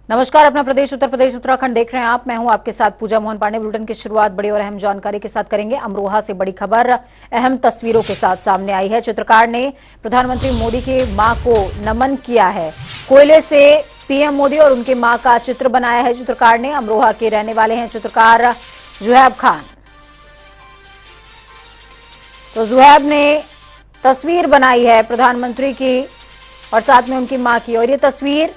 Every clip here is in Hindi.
नमस्कार, अपना प्रदेश उत्तर प्रदेश उत्तराखंड देख रहे हैं आप। मैं हूं आपके साथ पूजा मोहन पांडे। बुलेटिन की शुरुआत बड़ी और अहम जानकारी के साथ करेंगे। अमरोहा से बड़ी खबर अहम तस्वीरों के साथ सामने आई है। चित्रकार ने प्रधानमंत्री मोदी की मां को नमन किया है। कोयले से पीएम मोदी और उनकी मां का चित्र बनाया है चित्रकार ने। अमरोहा के रहने वाले हैं चित्रकार जुहैब खान। तो जुहैब ने तस्वीर बनाई है प्रधानमंत्री की और साथ में उनकी मां की, और ये तस्वीर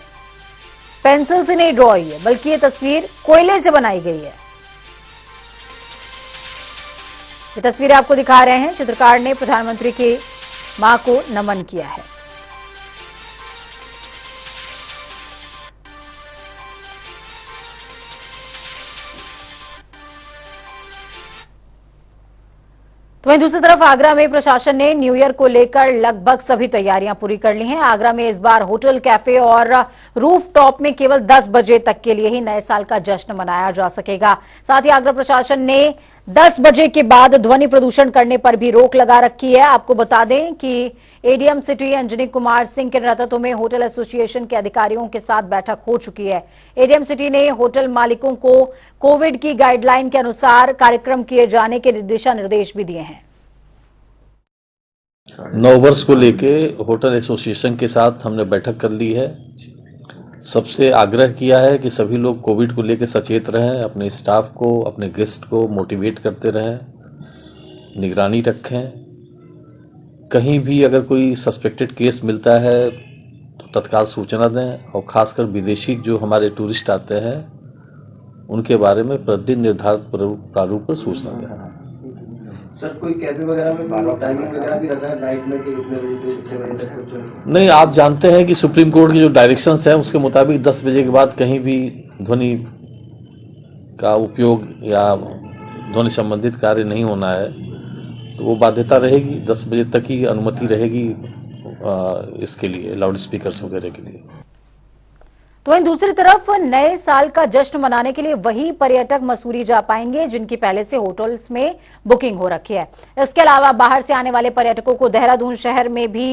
पेंसिल से नहीं ड्रॉ हुई है, बल्कि ये तस्वीर कोयले से बनाई गई है। ये तस्वीर आपको दिखा रहे हैं। चित्रकार ने प्रधानमंत्री की मां को नमन किया है। तो वहीं दूसरी तरफ आगरा में प्रशासन ने न्यू ईयर को लेकर लगभग सभी तैयारियां पूरी कर ली हैं। आगरा में इस बार होटल, कैफे और रूफ टॉप में केवल 10 बजे तक के लिए ही नए साल का जश्न मनाया जा सकेगा। साथ ही आगरा प्रशासन ने 10 बजे के बाद ध्वनि प्रदूषण करने पर भी रोक लगा रखी है। आपको बता दें कि एडीएम सिटी अंजनी कुमार सिंह के नेतृत्व में होटल एसोसिएशन के अधिकारियों के साथ बैठक हो चुकी है। एडीएम सिटी ने होटल मालिकों को कोविड की गाइडलाइन के अनुसार कार्यक्रम किए जाने के दिशा निर्देश भी दिए हैं। नव वर्ष को लेके होटल एसोसिएशन के साथ हमने बैठक कर ली है। सबसे आग्रह किया है कि सभी लोग कोविड को लेकर सचेत रहें, अपने स्टाफ को, अपने गेस्ट को मोटिवेट करते रहें, निगरानी रखें। कहीं भी अगर कोई सस्पेक्टेड केस मिलता है तो तत्काल सूचना दें, और खासकर विदेशी जो हमारे टूरिस्ट आते हैं उनके बारे में प्रतिदिन निर्धारित प्रारूप पर सूचना दें। सर, कोई कैफे वगैरह में टाइमिंग वगैरह भी रखा है नाइट में कि इतने बजे से इतने बजे तक कुछ? नहीं, आप जानते हैं कि सुप्रीम कोर्ट की जो डायरेक्शंस हैं उसके मुताबिक 10 बजे के बाद कहीं भी ध्वनि का उपयोग या ध्वनि संबंधित कार्य नहीं होना है, तो वो बाध्यता रहेगी। 10 बजे तक ही अनुमति रहेगी इसके लिए, लाउड स्पीकर्स वगैरह के लिए। तो वहीं दूसरी तरफ नए साल का जश्न मनाने के लिए वही पर्यटक मसूरी जा पाएंगे जिनकी पहले से होटल्स में बुकिंग हो रखी है। इसके अलावा बाहर से आने वाले पर्यटकों को देहरादून शहर में भी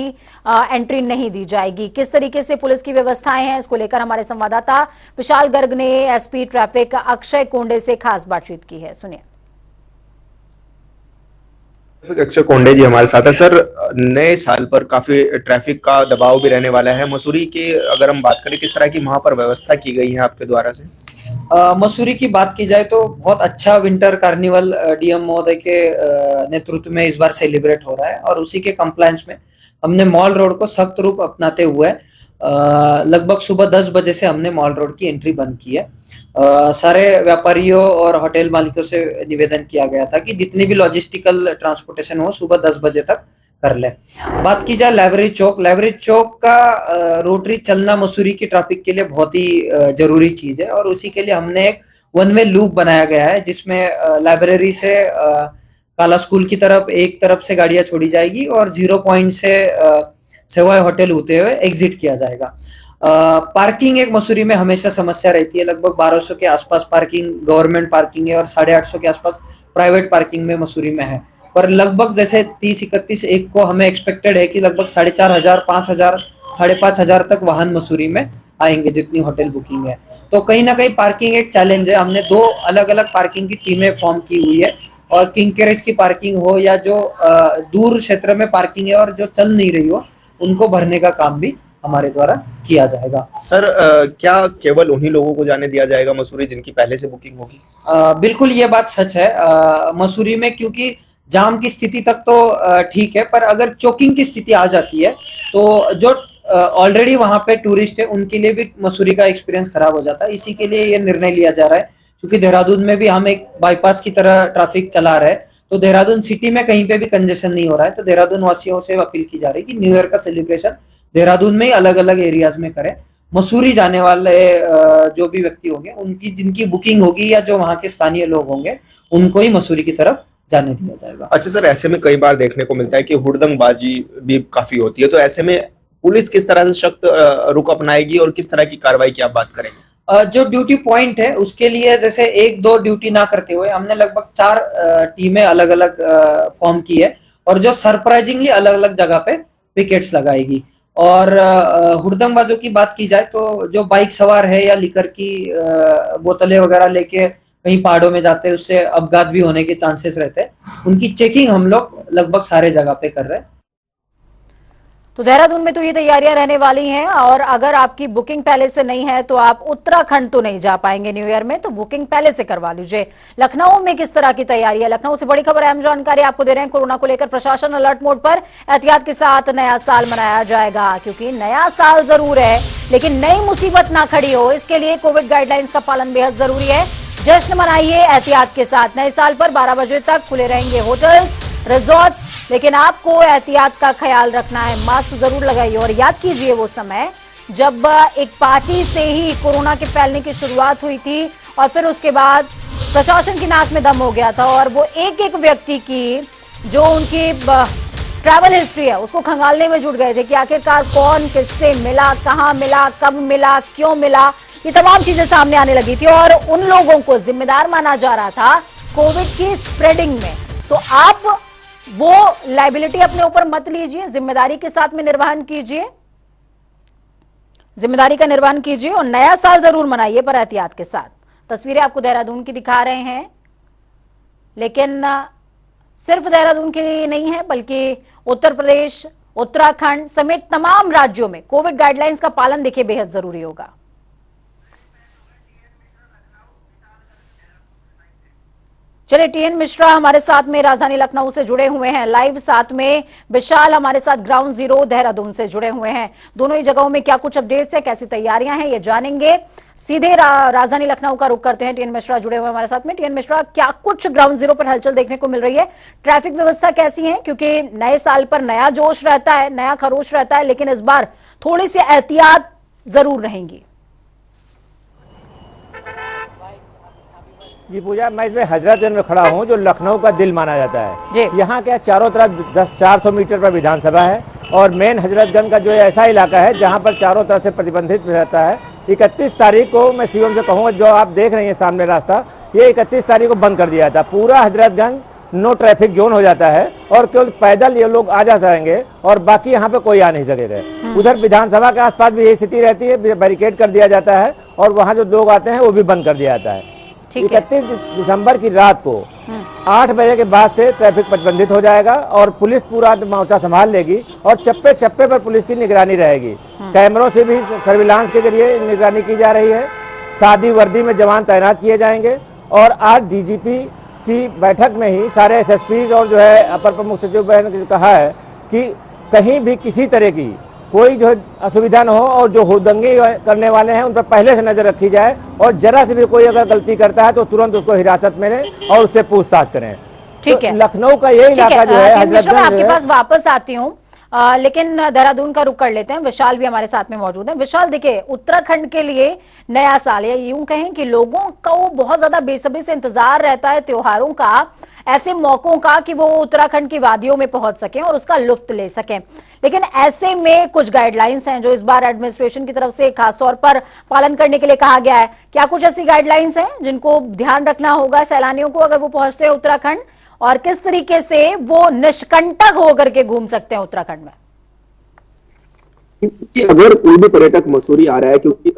एंट्री नहीं दी जाएगी। किस तरीके से पुलिस की व्यवस्थाएं हैं, इसको लेकर हमारे संवाददाता विशाल गर्ग ने एसपी ट्रैफिक अक्षय कोंडे से खास बातचीत की है। सुनिए। अक्षय कोंडे जी हमारे साथ है। सर, नए साल पर काफी ट्रैफिक का दबाव भी रहने वाला है। मसूरी की अगर हम बात करें, किस तरह की वहां पर व्यवस्था की गई है आपके द्वारा से? मसूरी की बात की जाए तो बहुत अच्छा विंटर कार्निवल डीएम महोदय के नेतृत्व में इस बार सेलिब्रेट हो रहा है, और उसी के कंप्लायंस में हमने मॉल रोड को सख्त रूप अपनाते हुए लगभग सुबह 10 बजे से हमने मॉल रोड की एंट्री बंद की है। सारे व्यापारियों और होटल मालिकों से निवेदन किया गया था कि जितनी भी लॉजिस्टिकल ट्रांसपोर्टेशन हो सुबह 10 बजे तक कर ले। बात की जाए लाइब्रेरी चौक का रोटरी चलना मसूरी की ट्रैफिक के लिए बहुत ही जरूरी चीज है, और उसी के लिए हमने एक वन वे लूप बनाया गया है जिसमें लाइब्रेरी से काला स्कूल की तरफ एक तरफ से गाड़ियां छोड़ी जाएगी और 0 पॉइंट से सेवाई होटल होते हुए एग्जिट किया जाएगा। पार्किंग एक मसूरी में हमेशा समस्या रहती है। लगभग 1200 के आसपास पार्किंग गवर्नमेंट पार्किंग है और 850 के आसपास प्राइवेट पार्किंग में मसूरी में है। पर लगभग जैसे 30-31 एक को हमें एक्सपेक्टेड है कि लगभग 4500, 5000, 5500 तक वाहन मसूरी में आएंगे जितनी होटल बुकिंग है। तो कहीं ना कहीं पार्किंग एक चैलेंज है। हमने 2 अलग अलग पार्किंग की टीमें फॉर्म की हुई है, और किंग कैरेज की पार्किंग हो या जो दूर क्षेत्र में पार्किंग है और जो चल नहीं रही हो, उनको भरने का काम भी हमारे द्वारा किया जाएगा। सर, क्या केवल उन्हीं लोगों को जाने दिया जाएगा मसूरी जिनकी पहले से बुकिंग होगी? बिल्कुल, ये बात सच है। मसूरी में क्योंकि जाम की स्थिति तक तो ठीक है, पर अगर चोकिंग की स्थिति आ जाती है तो जो ऑलरेडी वहां पे टूरिस्ट है उनके लिए भी मसूरी का एक्सपीरियंस खराब हो जाता है। इसी के लिए ये निर्णय लिया जा रहा है, क्योंकि देहरादून में भी हम एक बाईपास की तरह ट्रैफिक चला रहे हैं, तो देहरादून सिटी में कहीं पे भी कंजेशन नहीं हो रहा है। तो देहरादून वासियों से अपील की जा रही है कि न्यू ईयर का सेलिब्रेशन देहरादून में ही अलग अलग एरियाज में करें। मसूरी जाने वाले जो भी व्यक्ति होंगे, उनकी जिनकी बुकिंग होगी या जो वहाँ के स्थानीय लोग होंगे, उनको ही मसूरी की तरफ जाने दिया जाएगा। अच्छा सर, ऐसे में कई बार देखने को मिलता है कि हुड़दंगबाजी भी काफी होती है, तो ऐसे में पुलिस किस तरह से सख्त रुख अपनाएगी और किस तरह की कार्रवाई की आप बात करेंगे? जो ड्यूटी पॉइंट है उसके लिए जैसे 1-2 ड्यूटी ना करते हुए हमने लगभग 4 टीमें अलग अलग फॉर्म की है, और जो सरप्राइजिंगली अलग अलग जगह पे विकेट्स लगाएगी। और हुड़दंगबाजों की बात की जाए तो जो बाइक सवार है या लिकर की बोतलें वगैरह लेके कहीं पहाड़ों में जाते हैं, उससे अपघात भी होने के चांसेस रहते हैं। उनकी चेकिंग हम लोग लगभग सारे जगह पे कर रहे हैं। तो देहरादून में तो ये तैयारियां रहने वाली हैं, और अगर आपकी बुकिंग पहले से नहीं है तो आप उत्तराखंड तो नहीं जा पाएंगे न्यू ईयर में, तो बुकिंग पहले से करवा लीजिए। लखनऊ में किस तरह की तैयारी है? लखनऊ से बड़ी खबर, अहम जानकारी आपको दे रहे हैं। कोरोना को लेकर प्रशासन अलर्ट मोड पर, एहतियात के साथ नया साल मनाया जाएगा, क्योंकि नया साल जरूर है लेकिन नई मुसीबत ना खड़ी हो, इसके लिए कोविड गाइडलाइंस का पालन बेहद जरूरी है। जश्न मनाइए एहतियात के साथ। नए साल पर 12 बजे तक खुले रहेंगे होटल, रिजॉर्ट्स, लेकिन आपको एहतियात का ख्याल रखना है। मास्क जरूर लगाइए और याद कीजिए वो समय जब एक पार्टी से ही कोरोना के फैलने की शुरुआत हुई थी और फिर उसके बाद प्रशासन की नाक में दम हो गया था, और वो एक एक व्यक्ति की जो उनकी ट्रैवल हिस्ट्री है उसको खंगालने में जुट गए थे कि आखिरकार कौन किससे मिला, कहां मिला, कब मिला, क्यों मिला, ये तमाम चीजें सामने आने लगी थी और उन लोगों को जिम्मेदार माना जा रहा था कोविड की स्प्रेडिंग में। तो आप वो लायबिलिटी अपने ऊपर मत लीजिए, जिम्मेदारी के साथ में निर्वहन कीजिए, जिम्मेदारी का निर्वहन कीजिए और नया साल जरूर मनाइए पर एहतियात के साथ। तस्वीरें आपको देहरादून की दिखा रहे हैं, लेकिन सिर्फ देहरादून के लिए नहीं है बल्कि उत्तर प्रदेश, उत्तराखंड समेत तमाम राज्यों में कोविड गाइडलाइंस का पालन देखिए बेहद जरूरी होगा। चलिए, टीएन मिश्रा हमारे साथ में राजधानी लखनऊ से जुड़े हुए हैं लाइव, साथ में विशाल हमारे साथ ग्राउंड जीरो देहरादून से जुड़े हुए हैं। दोनों ही जगहों में क्या कुछ अपडेट्स है, कैसी तैयारियां हैं, ये जानेंगे। सीधे राजधानी लखनऊ का रुख करते हैं, टीएन मिश्रा जुड़े हुए हमारे साथ में। टीएन मिश्रा, क्या कुछ ग्राउंड जीरो पर हलचल देखने को मिल रही है? ट्रैफिक व्यवस्था कैसी है? क्योंकि नए साल पर नया जोश रहता है, नया खरोश रहता है, लेकिन इस बार थोड़ी सी एहतियात जरूर रहेंगी। जी पूजा, मैं इसमें हजरतगंज में खड़ा हूँ जो लखनऊ का दिल माना जाता है। जी। यहाँ क्या चारों तरफ 400 मीटर पर विधानसभा है और मेन हजरतगंज का जो ऐसा इलाका है जहाँ पर चारों तरफ से प्रतिबंधित रहता है। 31 तारीख को मैं सीएम से कहूँगा, जो आप देख रहे हैं सामने रास्ता, ये 31 तारीख को बंद कर दिया था। पूरा हजरतगंज नो ट्रैफिक जोन हो जाता है और केवल पैदल ये लोग आ जा सकेंगे और बाकी यहाँ पे कोई आ नहीं सकेगा। उधर विधानसभा के आसपास भी यही स्थिति रहती है, बैरिकेड कर दिया जाता है और वहाँ जो लोग आते हैं वो भी बंद कर दिया जाता है। 31 दिसंबर की रात को 8 बजे के बाद से ट्रैफिक प्रतिबंधित हो जाएगा और पुलिस पूरा मोर्चा संभाल लेगी और चप्पे चप्पे पर पुलिस की निगरानी रहेगी। कैमरों से भी सर्विलांस के जरिए निगरानी की जा रही है। सादी वर्दी में जवान तैनात किए जाएंगे और आज डीजीपी की बैठक में ही सारे एसएसपी और जो है अपर प्रमुख सचिव ने कहा है कि कहीं भी किसी तरह की कोई जो असुविधा न हो और जो हुड़दंगे करने वाले हैं उन पर पहले से नजर रखी जाए और जरा से भी कोई अगर गलती करता है तो तुरंत उसको हिरासत में लें और उससे पूछताछ करें। ठीक है, लखनऊ का ये इलाका जो है मैं आपके पास वापस आती हूँ, लेकिन देहरादून का रुख कर लेते हैं। विशाल भी हमारे साथ में मौजूद है। विशाल, देखिए, उत्तराखंड के लिए नया साल है, यूं कहें कि लोगों को बहुत ज्यादा बेसब्री से इंतजार रहता है त्योहारों का, ऐसे मौकों का कि वो उत्तराखंड की वादियों में पहुंच सकें और उसका लुत्फ ले सकें। लेकिन ऐसे में कुछ गाइडलाइंस हैं जो इस बार एडमिनिस्ट्रेशन की तरफ से खासतौर पर पालन करने के लिए कहा गया है। क्या कुछ ऐसी गाइडलाइंस हैं जिनको ध्यान रखना होगा सैलानियों को अगर वो पहुंचते हैं उत्तराखंड, और किस तरीके से वो निष्कंटक होकर के घूम सकते हैं उत्तराखंड में? अगर कोई भी पर्यटक मसूरी आ रहा है, क्योंकि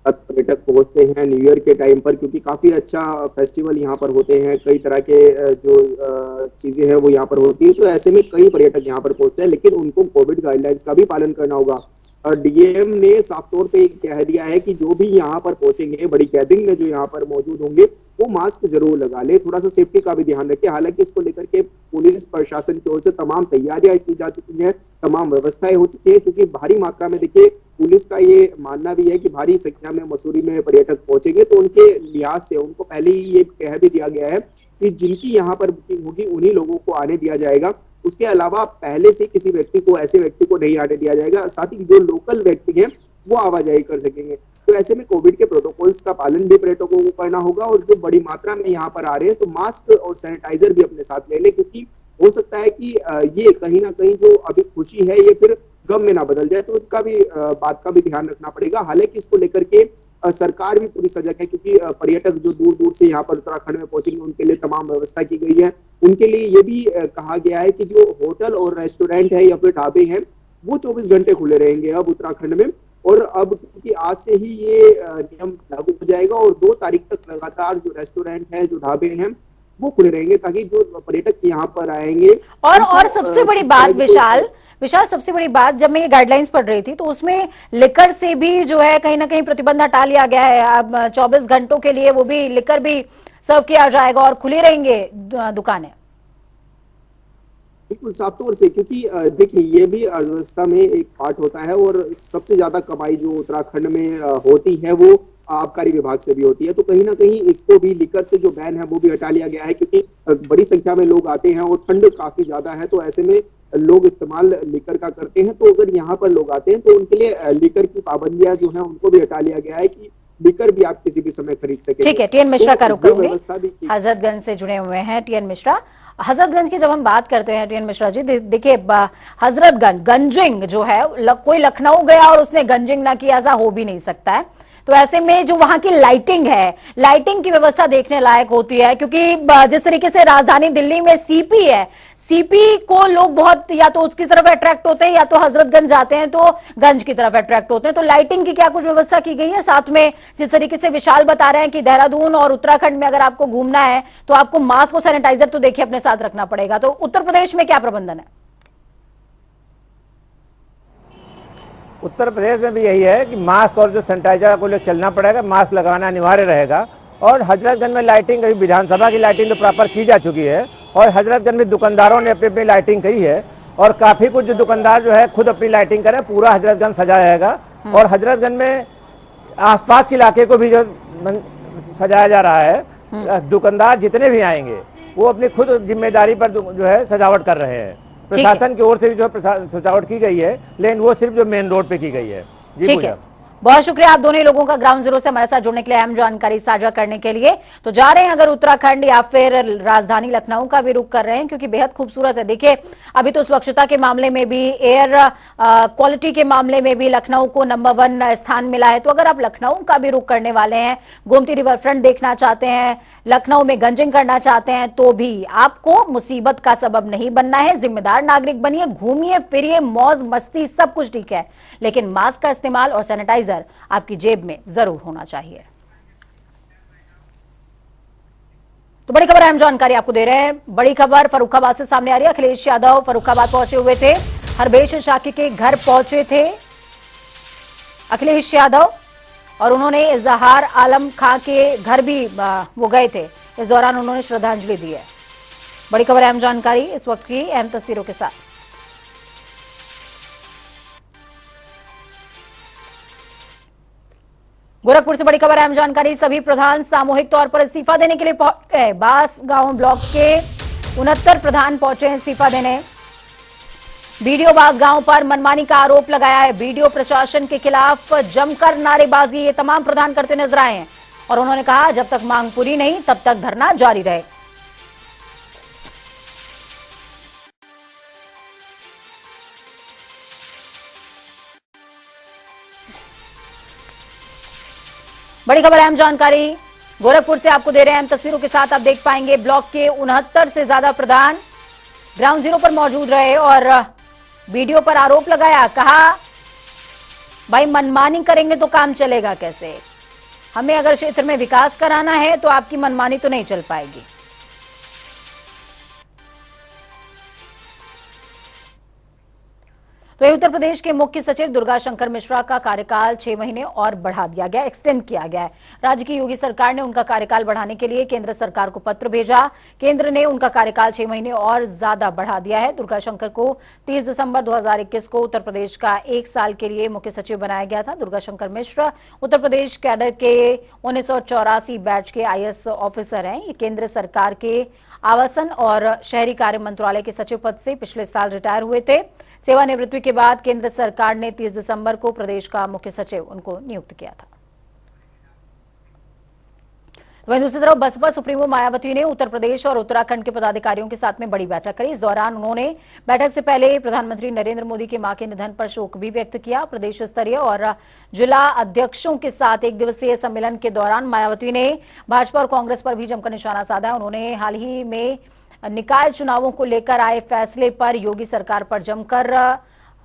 पर्यटक पहुंचते हैं न्यू ईयर के टाइम पर, क्योंकि काफी अच्छा फेस्टिवल यहाँ पर होते हैं, कई तरह के जो चीजें हैं वो यहाँ पर होती है, तो ऐसे में कई पर्यटक यहाँ पर पहुंचते हैं, लेकिन उनको कोविड गाइडलाइंस का भी पालन करना होगा। और डीएम ने साफ तौर पे कह दिया है कि जो भी यहाँ पर पहुंचेंगे, बड़ी गैदरिंग में जो यहाँ पर मौजूद होंगे, वो मास्क जरूर लगा ले, थोड़ा सा सेफ्टी का भी ध्यान रखें। हालांकि इसको लेकर के पुलिस प्रशासन की ओर से तमाम तैयारियां की जा चुकी हैं, तमाम व्यवस्थाएं हो चुकी है, क्योंकि भारी मात्रा में, देखिए, पुलिस का ये मानना भी है कि भारी संख्या में मसूरी में पर्यटक पहुंचेंगे, तो उनके लिहाज से उनको पहले ही ये कह भी दिया गया है कि जिनकी यहाँ पर बुकिंग होगी उन्हीं लोगों को आने दिया जाएगा। उसके अलावा पहले से किसी व्यक्ति को, ऐसे व्यक्ति को नहीं आने दिया जाएगा। साथ ही जो लोकल व्यक्ति हैं वो आवाजाही कर सकेंगे। तो ऐसे में कोविड के प्रोटोकॉल्स का पालन भी पर्यटकों को करना होगा और जो बड़ी मात्रा में यहाँ पर आ रहे हैं तो मास्क और सैनिटाइजर भी अपने साथ ले लें, क्योंकि हो सकता है कि ये कहीं ना कहीं जो अभी खुशी है ये फिर गम में ना बदल जाए, तो उनका भी बात का भी ध्यान रखना पड़ेगा। हालांकि इसको लेकर के सरकार भी पूरी सजग है, क्योंकि पर्यटक जो दूर दूर से यहाँ पर उत्तराखंड में पहुंचेंगे उनके लिए तमाम व्यवस्था की गई है। उनके लिए ये भी कहा गया है कि जो होटल और रेस्टोरेंट है या फिर ढाबे हैं वो 24 घंटे खुले रहेंगे अब उत्तराखंड में। और अब क्योंकि आज से ही ये नियम लागू हो जाएगा और 2 तारीख तक लगातार जो रेस्टोरेंट है, जो ढाबे हैं, वो खुले रहेंगे, ताकि जो पर्यटक यहाँ पर आएंगे और सबसे बड़ी बात विशाल सबसे बड़ी बात, जब मैं ये गाइडलाइंस पढ़ रही थी तो उसमें लिकर से भी जो है कहीं ना कहीं प्रतिबंध हटा लिया गया है। अब 24 घंटों के लिए वो भी लिकर भी सर्व किया जाएगा और खुली रहेंगे दुकानें। बिल्कुल साफ तौर से, क्योंकि देखिए ये भी अर्थव्यवस्था में एक पार्ट होता है और सबसे ज्यादा कमाई जो उत्तराखंड में होती है वो आबकारी विभाग से भी होती है। तो कहीं ना कहीं इसको भी लिकर से जो बैन है वो भी हटा लिया गया है, क्योंकि बड़ी संख्या में लोग आते हैं और ठंड काफी ज्यादा है, तो ऐसे में लोग इस्तेमाल लिकर का करते हैं। तो अगर यहाँ पर लोग आते हैं तो उनके लिए लिकर की पाबंदियां जो है उनको भी हटा लिया गया है कि लिकर भी आप किसी भी समय खरीद सके। ठीक है, टीएन मिश्रा का रुख करूंगी, हजरतगंज से जुड़े हुए हैं टीएन मिश्रा। हजरतगंज की जब हम बात करते हैं टीएन मिश्रा जी, देखिए हजरतगंज गंजिंग जो है, कोई लखनऊ गया और उसने गंजिंग ना किया, ऐसा हो भी नहीं सकता है। तो ऐसे में जो वहां की लाइटिंग है, लाइटिंग की व्यवस्था देखने लायक होती है, क्योंकि जिस तरीके से राजधानी दिल्ली में सीपी है, सीपी को लोग बहुत या तो उसकी तरफ अट्रैक्ट होते हैं या तो हजरतगंज जाते हैं तो गंज की तरफ अट्रैक्ट होते हैं। तो लाइटिंग की क्या कुछ व्यवस्था की गई है? साथ में जिस तरीके से विशाल बता रहे हैं कि देहरादून और उत्तराखंड में अगर आपको घूमना है तो आपको मास्क और सैनिटाइजर तो देखिए अपने साथ रखना पड़ेगा। तो उत्तर प्रदेश में क्या प्रबंधन है? उत्तर प्रदेश में भी यही है कि मास्क और जो सैनिटाइजर को लेकर चलना पड़ेगा, मास्क लगाना अनिवार्य रहेगा। और हजरतगंज में लाइटिंग, अभी विधानसभा की लाइटिंग तो प्रॉपर की जा चुकी है और हजरतगंज में दुकानदारों ने अपनी अपनी लाइटिंग करी है और काफ़ी कुछ जो दुकानदार जो है खुद अपनी लाइटिंग करें, पूरा हजरतगंज सजाया जाएगा। और हजरतगंज में आसपास के इलाके को भी जो सजाया जा रहा है, दुकानदार जितने भी आएंगे वो अपनी खुद जिम्मेदारी पर जो है सजावट कर रहे हैं। प्रशासन की ओर से भी जो सजावट की गई है, लेकिन वो सिर्फ जो मेन रोड पे की गई है। जी ठीक है, बहुत शुक्रिया आप दोनों लोगों का ग्राउंड जीरो से हमारे साथ जुड़ने के लिए, अहम जानकारी साझा करने के लिए। तो जा रहे हैं अगर उत्तराखंड या फिर राजधानी लखनऊ का भी रुख कर रहे हैं, क्योंकि बेहद खूबसूरत है। देखिए अभी तो स्वच्छता के मामले में भी, एयर क्वालिटी के मामले में भी लखनऊ को नंबर 1 स्थान मिला है। तो अगर आप लखनऊ का भी रुख करने वाले हैं, गोमती रिवर फ्रंट देखना चाहते हैं, लखनऊ में गंजिंग करना चाहते हैं, तो भी आपको मुसीबत का सबब नहीं बनना है। जिम्मेदार नागरिक बनिए, घूमिए फिरिए, मौज मस्ती सब कुछ ठीक है, लेकिन मास्क का इस्तेमाल और सैनिटाइजर आपकी जेब में जरूर होना चाहिए। तो बड़ी खबर, अहम जानकारी आपको दे रहे हैं। बड़ी खबर फर्रुखाबाद से सामने आ रही है। अखिलेश यादव फर्रुखाबाद पहुंचे हुए थे, हरबेश शाक्य के घर पहुंचे थे अखिलेश यादव, और उन्होंने इजहार आलम खां के घर भी वो गए थे। इस दौरान उन्होंने श्रद्धांजलि दी है। बड़ी खबर, अहम जानकारी इस वक्त की अहम तस्वीरों के साथ। गोरखपुर से बड़ी खबर, अहम जानकारी। सभी प्रधान सामूहिक तौर पर इस्तीफा देने के लिए पहुंच गए। बास गांव ब्लॉक के 69 प्रधान पहुंचे हैं इस्तीफा देने। बीडीओ बास गांव पर मनमानी का आरोप लगाया है। बीडीओ प्रशासन के खिलाफ जमकर नारेबाजी ये तमाम प्रधान करते नजर आए हैं और उन्होंने कहा जब तक मांग पूरी नहीं तब तक धरना जारी रहे। बड़ी खबर, अहम जानकारी गोरखपुर से आपको दे रहे हैं। अहम तस्वीरों के साथ आप देख पाएंगे ब्लॉक के 69 से ज्यादा प्रधान ग्राउंड जीरो पर मौजूद रहे और बीडीओ पर आरोप लगाया। कहा भाई मनमानी करेंगे तो काम चलेगा कैसे? हमें अगर क्षेत्र में विकास कराना है तो आपकी मनमानी तो नहीं चल पाएगी। तो उत्तर प्रदेश के मुख्य सचिव दुर्गा शंकर मिश्रा का कार्यकाल 6 महीने और बढ़ा दिया गया, एक्सटेंड किया गया है। राज्य की योगी सरकार ने उनका कार्यकाल बढ़ाने के लिए केंद्र सरकार को पत्र भेजा। केंद्र ने उनका कार्यकाल 6 महीने और ज्यादा बढ़ा दिया है। दुर्गा शंकर को 30 दिसंबर 2021 को उत्तर प्रदेश का 1 साल के लिए मुख्य सचिव बनाया गया था। दुर्गा शंकर मिश्रा उत्तर प्रदेश कैडर के 1984 बैच के आईएएस ऑफिसर हैं। ये केंद्र सरकार के आवासन और शहरी कार्य मंत्रालय के सचिव पद से पिछले साल रिटायर हुए थे। सेवानिवृत्ति के बाद केंद्र सरकार ने 30 दिसंबर को प्रदेश का मुख्य सचिव उनको नियुक्त किया था। वहीं दूसरी तरफ बसपा सुप्रीमो मायावती ने उत्तर प्रदेश और उत्तराखंड के पदाधिकारियों के साथ में बड़ी बैठक करी। इस दौरान उन्होंने बैठक से पहले प्रधानमंत्री नरेंद्र मोदी की मां के निधन पर शोक भी व्यक्त किया। प्रदेश स्तरीय और जिला अध्यक्षों के साथ 1 दिवसीय सम्मेलन के दौरान मायावती ने भाजपा और कांग्रेस पर भी जमकर निशाना साधा। उन्होंने हाल ही में निकाय चुनावों को लेकर आए फैसले पर योगी सरकार पर जमकर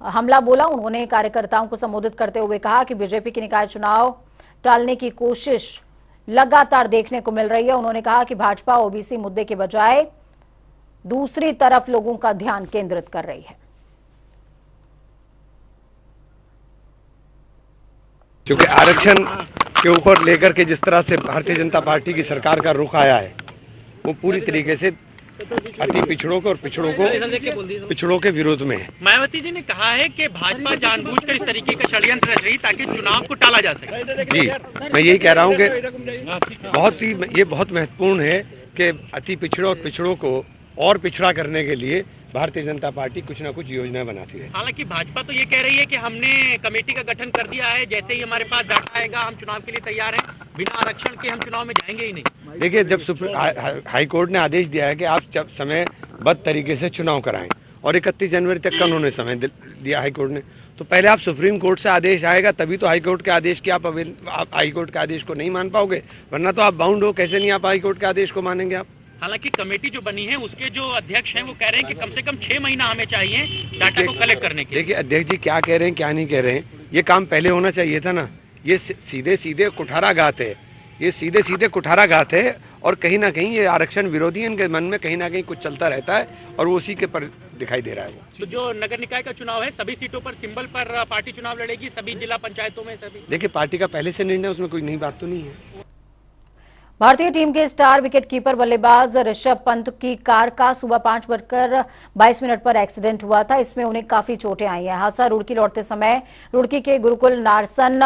हमला बोला। उन्होंने कार्यकर्ताओं को संबोधित करते हुए कहा कि बीजेपी की निकाय चुनाव टालने की कोशिश लगातार देखने को मिल रही है। उन्होंने कहा कि भाजपा ओबीसी मुद्दे के बजाय दूसरी तरफ लोगों का ध्यान केंद्रित कर रही है। क्योंकि आरक्षण के ऊपर लेकर के जिस तरह से भारतीय जनता पार्टी की सरकार का रुख आया है, वो पूरी तरीके से अति पिछड़ों को और पिछड़ों के विरोध में है। मायावती जी ने कहा है कि भाजपा जानबूझकर इस तरीके का षड्यंत्र रच रही ताकि चुनाव को टाला जा सके। जी, मैं यही कह रहा हूँ कि ये बहुत महत्वपूर्ण है कि अति पिछड़ों और पिछड़ों को और पिछड़ा करने के लिए भारतीय जनता पार्टी कुछ ना कुछ योजना बनाती है। हालांकि भाजपा तो ये कह रही है कि हमने कमेटी का गठन कर दिया है, जैसे ही हमारे पास डाटा आएगा हम चुनाव के लिए तैयार हैं, बिना आरक्षण के हम चुनाव में जाएंगे ही नहीं। देखिए, जब हाई कोर्ट ने आदेश दिया है कि आप जब समयबद्ध तरीके से चुनाव कराएं और 31 जनवरी तक का उन्होंने समय दिया हाई कोर्ट ने, तो पहले आप सुप्रीम कोर्ट से आदेश आएगा तभी तो हाई कोर्ट के आदेश की आप हाई कोर्ट के आदेश को नहीं मान पाओगे, वरना तो आप बाउंड हो, कैसे नहीं आप हाई कोर्ट के आदेश को मानेंगे आप। हालांकि कमेटी जो बनी है उसके जो अध्यक्ष हैं वो कह रहे हैं कि कम से कम 6 महीना हमें चाहिए डाटा को कलेक्ट करने के लिए। देखिए अध्यक्ष जी क्या कह रहे हैं क्या नहीं कह रहे हैं, ये काम पहले होना चाहिए था ना। ये सीधे सीधे कुठाराघात है, ये सीधे सीधे कुठाराघात है और कहीं ना कहीं ये आरक्षण विरोधी इनके मन में कहीं ना कहीं कुछ चलता रहता है और वो उसी के पर दिखाई दे रहा है। तो जो नगर निकाय का चुनाव है सभी सीटों पर सिंबल पर पार्टी चुनाव लड़ेगी, सभी जिला पंचायतों में सभी। देखिए पार्टी का पहले से निर्णय, उसमें कोई नई बात तो नहीं है। भारतीय टीम के स्टार विकेटकीपर बल्लेबाज ऋषभ पंत की कार का सुबह 5:22 पर एक्सीडेंट हुआ था। इसमें उन्हें काफी चोटें आई हैं। हादसा रुड़की लौटते समय रुड़की के गुरुकुल नारसन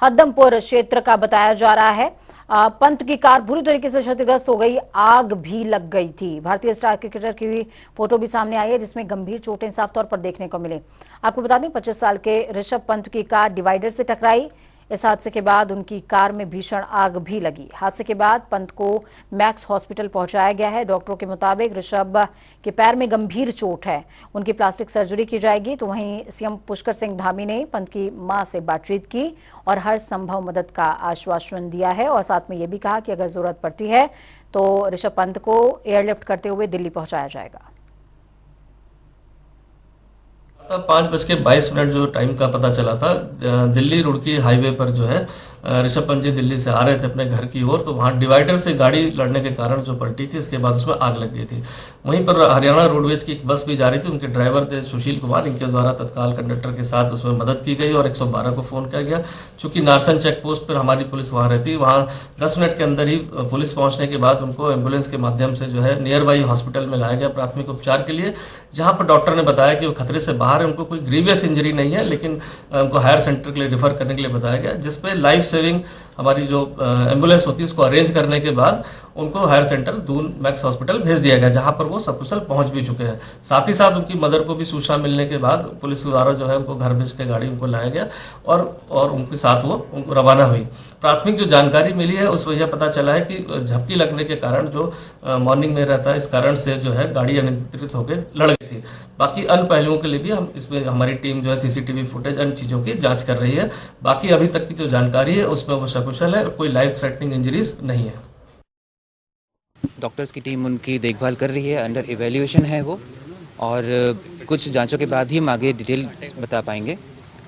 हद्दमपुर क्षेत्र का बताया जा रहा है। पंत की कार बुरी तरीके से क्षतिग्रस्त हो गई, आग भी लग गई थी। भारतीय स्टार क्रिकेटर की फोटो भी सामने आई है जिसमें गंभीर चोटें साफ तौर पर देखने को मिले। आपको बता दें 25 साल के ऋषभ पंत की कार डिवाइडर से टकराई। इस हादसे के बाद उनकी कार में भीषण आग भी लगी। हादसे के बाद पंत को मैक्स हॉस्पिटल पहुंचाया गया है। डॉक्टरों के मुताबिक ऋषभ के पैर में गंभीर चोट है, उनकी प्लास्टिक सर्जरी की जाएगी। तो वहीं सीएम पुष्कर सिंह धामी ने पंत की मां से बातचीत की और हर संभव मदद का आश्वासन दिया है और साथ में यह भी कहा कि अगर जरूरत पड़ती है तो ऋषभ पंत को एयरलिफ्ट करते हुए दिल्ली पहुंचाया जाएगा। 5:22 जो टाइम का पता चला था, दिल्ली रुड़की हाईवे पर जो है ऋषभ पंत जी दिल्ली से आ रहे थे अपने घर की ओर, तो वहाँ डिवाइडर से गाड़ी लड़ने के कारण जो पलटी थी, इसके बाद उसमें आग लग गई थी। वहीं पर हरियाणा रोडवेज की एक बस भी जा रही थी, उनके ड्राइवर थे सुशील कुमार, इनके द्वारा तत्काल कंडक्टर के साथ उसमें मदद की गई और 112 को फ़ोन किया गया। चूंकि नारसन चेक पोस्ट पर हमारी पुलिस वहाँ रहती, वहाँ 10 मिनट के अंदर ही पुलिस पहुँचने के बाद उनको एम्बुलेंस के माध्यम से जो है नियर बाई हॉस्पिटल में लाया गया प्राथमिक उपचार के लिए, जहाँ पर डॉक्टर ने बताया कि वो खतरे से बाहर है, उनको कोई ग्रीवियस इंजरी नहीं है, लेकिन उनको हायर सेंटर के लिए रेफर करने के लिए बताया गया, जिसपे लाइफ सेविंग हमारी जो एम्बुलेंस होती है उसको अरेंज करने के बाद उनको higher centre Doon Max hospital भेज दिया गया, जहां पर वो सकुशल पहुंच भी चुके हैं। साथ ही साथ उनकी मदर को भी सूचना मिलने के बाद पुलिस द्वारा जो है उनको घर भेज के गाड़ी उनको लाया गया और उनके साथ वो उनको रवाना हुई। प्राथमिक जो जानकारी मिली है उसमें यह पता चला है कि झपकी लगने के कारण जो मॉर्निंग में रहता है, इस कारण से जो है गाड़ी अनियंत्रित होकर लड़ गई थी। बाकी अन्य पहलुओं के लिए भी हम इसमें हमारी टीम जो है सीसीटीवी फुटेज अन्य चीज़ों की जाँच कर रही है। बाकी अभी तक की जो जानकारी है उसमें वो सकुशल है, कोई लाइफ थ्रेटनिंग इंजरीज नहीं है। डॉक्टर्स की टीम उनकी देखभाल कर रही है, अंडर इवैल्यूएशन है वो, और कुछ जांचों के बाद ही हम आगे डिटेल बता पाएंगे।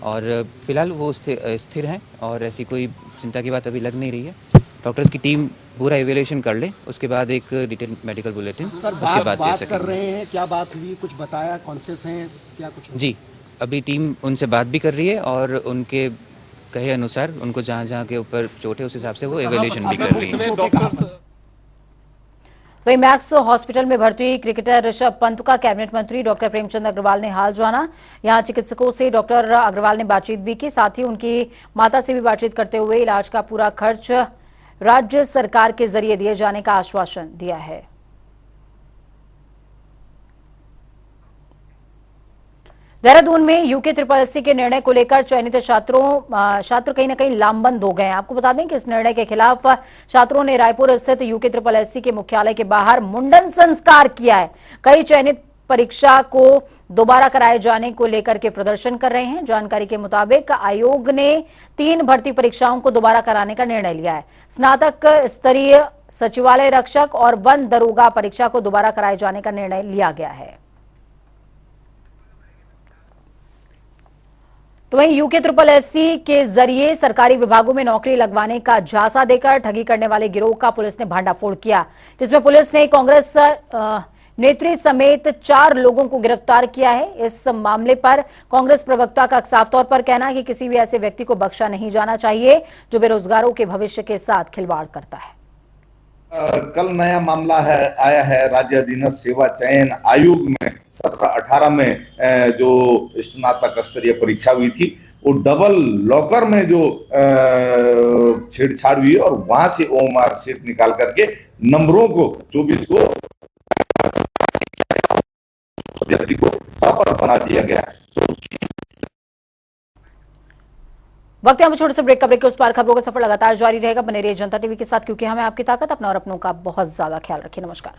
और फिलहाल वो स्थिर हैं और ऐसी कोई चिंता की बात अभी लग नहीं रही है। डॉक्टर्स की टीम पूरा इवैल्यूएशन कर ले, उसके बाद एक डिटेल मेडिकल बुलेटिन उसके बाद दे सकेंगे। कर रहे हैं, क्या बात हुई, कुछ बताया, कॉन्शियस हैं क्या कुछ? जी, अभी टीम उनसे बात भी कर रही है और उनके कहे अनुसार उनको जहाँ जहाँ के ऊपर चोट है उस हिसाब से वो इवैल्यूएशन भी कर रही है। वहीं मैक्स हॉस्पिटल में भर्ती क्रिकेटर ऋषभ पंत का कैबिनेट मंत्री डॉक्टर प्रेमचंद अग्रवाल ने हाल जाना। यहां चिकित्सकों से डॉक्टर अग्रवाल ने बातचीत भी की, साथ ही उनकी माता से भी बातचीत करते हुए इलाज का पूरा खर्च राज्य सरकार के जरिए दिए जाने का आश्वासन दिया है। देहरादून में यूके SSS के निर्णय को लेकर चयनित छात्र कहीं न कहीं लामबंद हो गए हैं। आपको बता दें कि इस निर्णय के खिलाफ छात्रों ने रायपुर स्थित यूके SSS के मुख्यालय के बाहर मुंडन संस्कार किया है। कई चयनित परीक्षा को दोबारा कराए जाने को लेकर के प्रदर्शन कर रहे हैं। जानकारी के मुताबिक आयोग ने 3 भर्ती परीक्षाओं को दोबारा कराने का निर्णय लिया है। स्नातक स्तरीय सचिवालय रक्षक और वन दरोगा परीक्षा को दोबारा कराए जाने का निर्णय लिया गया है। तो वहीं यूके SSS के जरिए सरकारी विभागों में नौकरी लगवाने का झांसा देकर ठगी करने वाले गिरोह का पुलिस ने भांडाफोड़ किया, जिसमें पुलिस ने कांग्रेस नेत्री समेत 4 लोगों को गिरफ्तार किया है। इस मामले पर कांग्रेस प्रवक्ता का साफ तौर पर कहना है कि किसी भी ऐसे व्यक्ति को बख्शा नहीं जाना चाहिए जो बेरोजगारों के भविष्य के साथ खिलवाड़ करता है। कल नया मामला आया है राज्य अधीनस्थ सेवा चयन आयोग में 17-18 में जो स्नातक स्तरीय परीक्षा हुई थी, वो डबल लॉकर में जो छेड़छाड़ हुई और वहां से ओएमआर सीट निकाल करके नंबरों को 24 को टॉपर बना दिया गया। वक्त है हम छोटे से ब्रेक का। ब्रेक के उस पार खबरों का सफर लगातार जारी रहेगा। बने रहिए जनता टीवी के साथ, क्योंकि हमें आपकी ताकत, अपना और अपनों का बहुत ज्यादा ख्याल रखिए। नमस्कार।